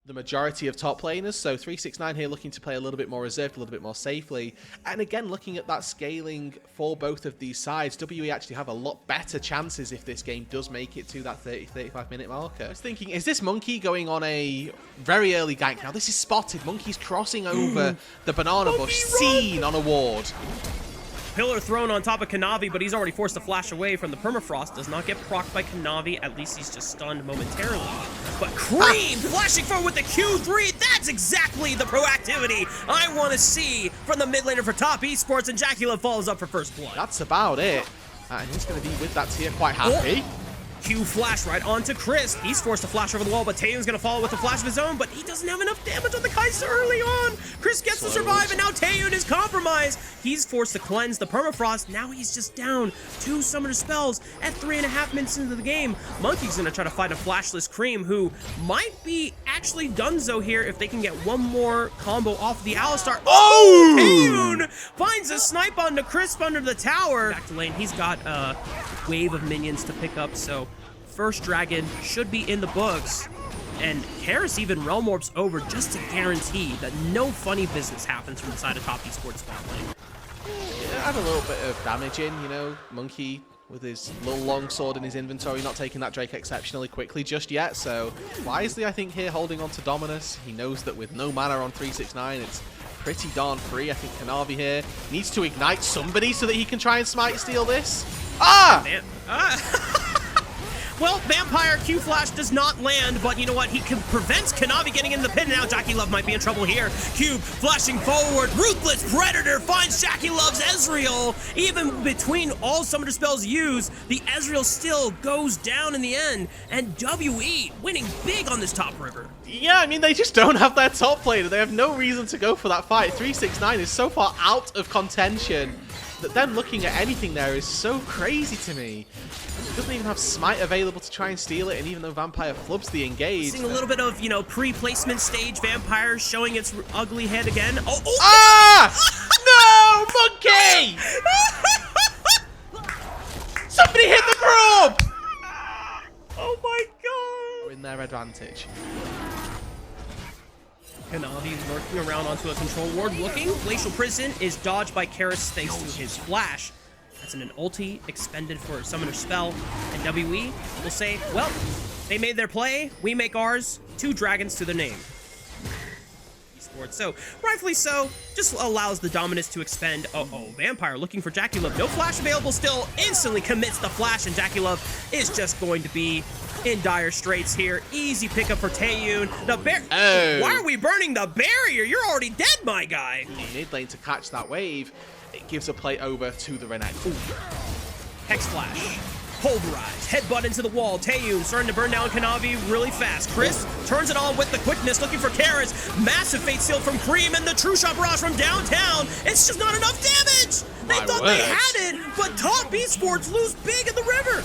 the majority of top laners, so 369 here looking to play a little bit more reserved, a little bit more safely. And again, looking at that scaling for both of these sides, WE actually have a lot better chances if this game does make it to that 30-35 minute marker. I was thinking, is this Monkey going on a very early gank? Now this is spotted. Monkey's crossing over the banana bush, seen on a ward. Pillar thrown on top of Kanavi, but he's already forced to flash away from the permafrost. Does not get procced by Kanavi. At least he's just stunned momentarily. But Cream flashing forward with the Q3. That's exactly the proactivity I want to see from the mid laner for top esports, and JackieLove follows up for first blood. That's about it. And he's going to be with that tier quite happy. Q flash right onto Chris. He's forced to flash over the wall, but Taeyun's gonna follow with a flash of his own, but he doesn't have enough damage on the Kai'Sa early on. Chris gets to survive, and now Taeyun is compromised. He's forced to cleanse the permafrost. Now he's just down 2 summoner spells at 3.5 minutes into the game. Monkey's gonna try to fight a flashless Cream, who might be actually donezo here if they can get one more combo off the Alistar. Oh! Taeyun finds a snipe onto Crisp under the tower. Back to lane, he's got a wave of minions to pick up, so first dragon should be in the books. And Karis even realm orbs over just to guarantee that no funny business happens from the side of top esports spot lane. Yeah, add a little bit of damage in, you know, Monkey with his little long sword in his inventory, not taking that Drake exceptionally quickly just yet, so wisely I think here holding on to Dominus. He knows that with no mana on 369 it's pretty darn free. I think Kanavi here needs to ignite somebody so that he can try and smite steal this. Ah! Man. Well, Vampire Q Flash does not land, but you know what? He prevents Kanavi getting in the pin. Now JackieLove might be in trouble here. Cube flashing forward. Ruthless Predator finds JackieLove's Ezreal. Even between all summoner spells used, the Ezreal still goes down in the end. And WE winning big on this top river. Yeah, I mean, they just don't have their top laner. They have no reason to go for that fight. 369 is so far out of contention that them looking at anything there is so crazy to me. He doesn't even have Smite available to try and steal it, and even though Vampire flubs the engage. Seeing a little bit of, you know, pre-placement stage Vampire showing its ugly head again. Ah! No, Monkey! Somebody hit the probe! Oh my god! In their advantage. Kanavi lurking around onto a control ward, looking. Glacial Prison is dodged by Karis thanks to his flash. That's an ulti expended for a summoner spell. And WE will say, well, they made their play, we make ours. 2 dragons to the name. Esports. So, rightfully so, just allows the Dominus to expend. Vampire looking for JackieLove. No flash available still. Instantly commits the flash, and JackieLove is just going to be in dire straits here. Easy pickup for Taeyun. The Why are we burning the barrier? You're already dead, my guy. Mid lane to catch that wave. It gives a play over to the Renekton. Hex Flash. Pulverize. Headbutt into the wall. Taeyun starting to burn down Kanavi really fast. Chris turns it on with the quickness, looking for Karis. Massive Fate Seal from Cream, and the True Shot barrage from downtown. It's just not enough damage. They thought they had it, but top esports lose big in the river.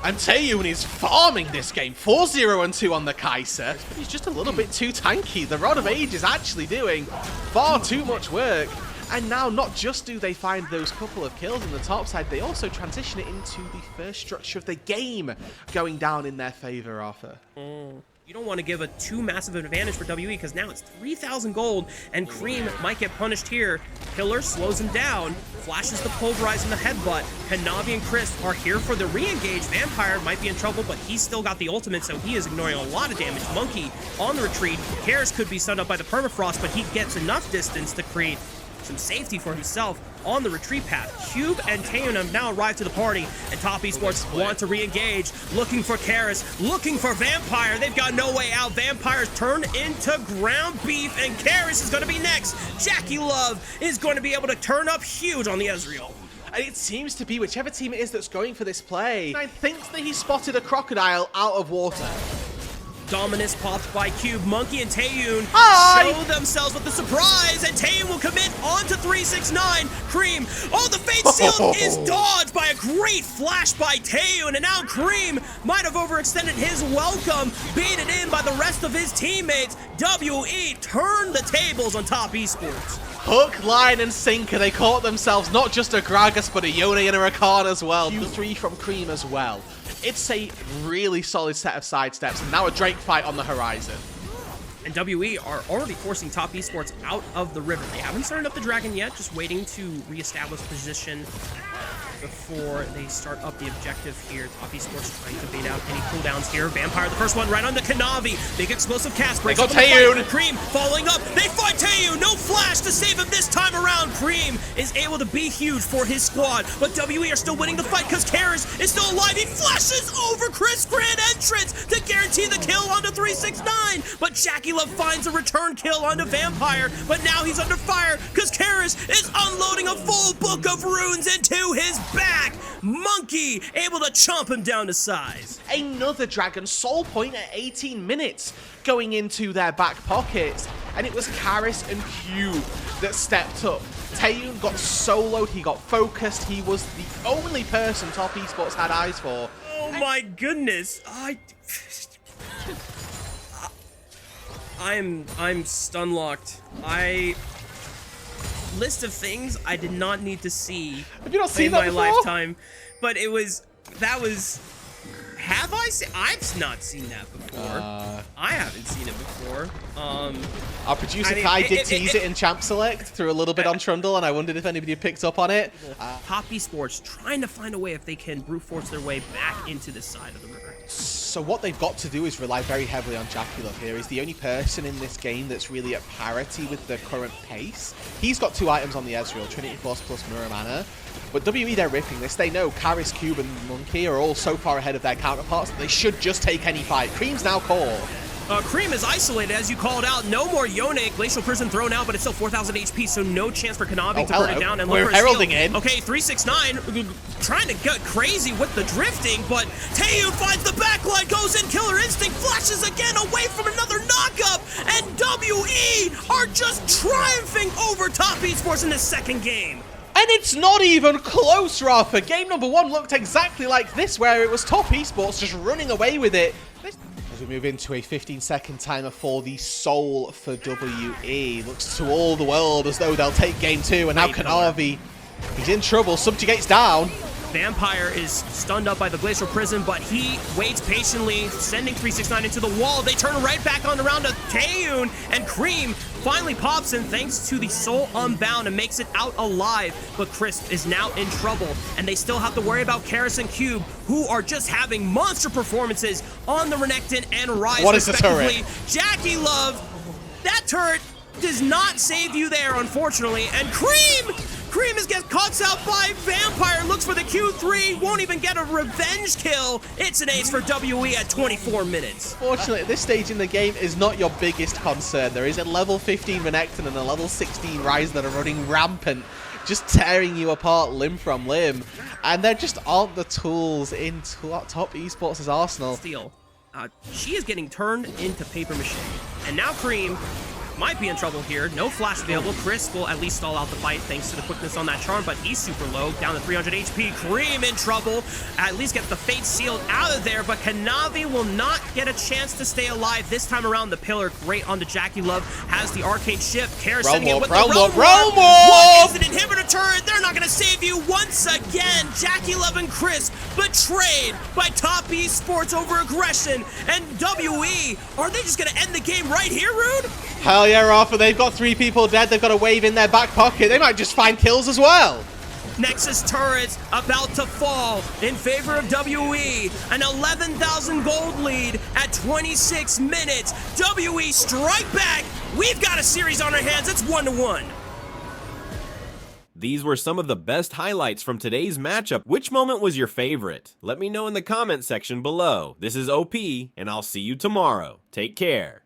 And Taeyun is farming this game. 4-0-2 on the Kai'Sa. He's just a little bit too tanky. The Rod of Age is actually doing far too much work. And now, not just do they find those couple of kills on the top side, they also transition it into the first structure of the game going down in their favor, Arthur. You don't want to give a too massive advantage for WE, because now it's 3,000 gold, and Cream might get punished here. Pillar slows him down, flashes the Pulverize and the Headbutt. Kanavi and Chris are here for the re-engage. Vampire might be in trouble, but he's still got the ultimate, so he is ignoring a lot of damage. Monkey on the retreat. Karis could be stunned up by the permafrost, but he gets enough distance to create some safety for himself on the retreat path. Cube and Taeyun have now arrived to the party, and top esports want to re-engage, looking for Karis, looking for Vampire. They've got no way out. Vampires turn into ground beef, and Karis is going to be next. JackieLove is going to be able to turn up huge on the Ezreal. And it seems to be whichever team it is that's going for this play. I think that he spotted a crocodile out of water. Dominus popped by Cube. Monkey and Taeyun show themselves with the surprise, and Taeyun will commit onto 369. Cream, the Fate Seal is dodged by a great flash by Taeyun, and now Cream might have overextended his welcome, baited in by the rest of his teammates. WE turned the tables on top esports. Hook, line, and sinker. They caught themselves not just a Gragas, but a Yone and a Rakan as well. Q3 from Cream as well. It's a really solid set of sidesteps, and now a Drake fight on the horizon. And WE are already forcing Top Esports out of the river. They haven't started up the Dragon yet, just waiting to reestablish position before they start up the objective here. Top Esports trying to bait out any cooldowns here. Vampire, the first one, right on the Kanavi. Big explosive cast breaks. They got TES. Cream following up. They fight TES. No flash to save him this time around. Cream is able to be huge for his squad, but WE are still winning the fight because Karis is still alive. He flashes over Chris, grand entrance to guarantee the kill onto 369, but Jackie Love finds a return kill onto Vampire, but now he's under fire because Karis is unloading a full book of runes into his back. Monkey able to chomp him down to size. Another Dragon soul point at 18 minutes going into their back pockets, and it was Karis and Cube that stepped up. Taeyun got soloed, he got focused, he was the only person Top Esports had eyes for. Oh my goodness. I'm stun locked. List of things I did not need to see Have you not seen in that my before? lifetime, but have I seen? I've not seen that before. I haven't seen it before. Our producer Kai did tease it in Champ Select through a little bit on Trundle, and I wondered if anybody had picked up on it. Top Esports trying to find a way if they can brute force their way back into this side of the river. So what they've got to do is rely very heavily on Jackie Love here. He's the only person in this game that's really at parity with the current pace. He's got 2 items on the Ezreal, Trinity Force plus Mirror Mana. But WE, they're ripping this. They know Karis, Cube, and Monkey are all so far ahead of their counterparts that they should just take any fight. Cream's now core. Cream is isolated, as you called out. No more Yone. Glacial Prison thrown out, but it's still 4,000 HP, so no chance for Kanavi to burn it down and look We're for a heralding steal. in. Okay, 369 trying to get crazy with the drifting, but Taeyun finds the backline, goes in, Killer Instinct, flashes again away from another knockup, and WE are just triumphing over Top Esports in this second game. And it's not even close, Rafa. Game number 1 looked exactly like this, where it was Top Esports just running away with it. As we move into a 15-second timer for the Soul for WE. Looks to all the world as though they'll take game 2, and now Kanavi, he's in trouble. Subjugate's down. Vampire is stunned up by the Glacial Prison, but he waits patiently, sending 369 into the wall. They turn right back on around to Taeyun, and Cream finally pops in thanks to the Soul Unbound and makes it out alive. But Crisp is now in trouble, and they still have to worry about Karis and Cube, who are just having monster performances on the Renekton and Ryze, what is the respectively. turret? Jackie Love, that turret does not save you there, unfortunately, and Cream gets caught out by Vampire, looks for the Q3, won't even get a revenge kill. It's an ace for WE at 24 minutes. Fortunately, at this stage in the game is not your biggest concern. There is a level 15 Renekton and a level 16 Ryze that are running rampant, just tearing you apart limb from limb. And there just aren't the tools in Top Esports' arsenal. Steal. She is getting turned into paper mache. And now Cream might be in trouble here. No flash available. Chris will at least stall out the fight thanks to the quickness on that charm, but he's super low, down to 300 HP. Cream in trouble. At least gets the fate sealed out of there, but Kanavi will not get a chance to stay alive this time around. The pillar great onto Jackie Love, has the arcade shift. Karis sending it with the Realm Warp. What is an inhibitor turret? They're not going to save you once again. Jackie Love and Chris betrayed by Top Esports over aggression, and WE, are they just going to end the game right here, Rude? Hell yeah, Rafa, they've got 3 people dead. They've got a wave in their back pocket. They might just find kills as well. Nexus turrets about to fall in favor of WE. An 11,000 gold lead at 26 minutes. WE strike back. We've got a series on our hands. It's 1-1. These were some of the best highlights from today's matchup. Which moment was your favorite? Let me know in the comment section below. This is OP, and I'll see you tomorrow. Take care.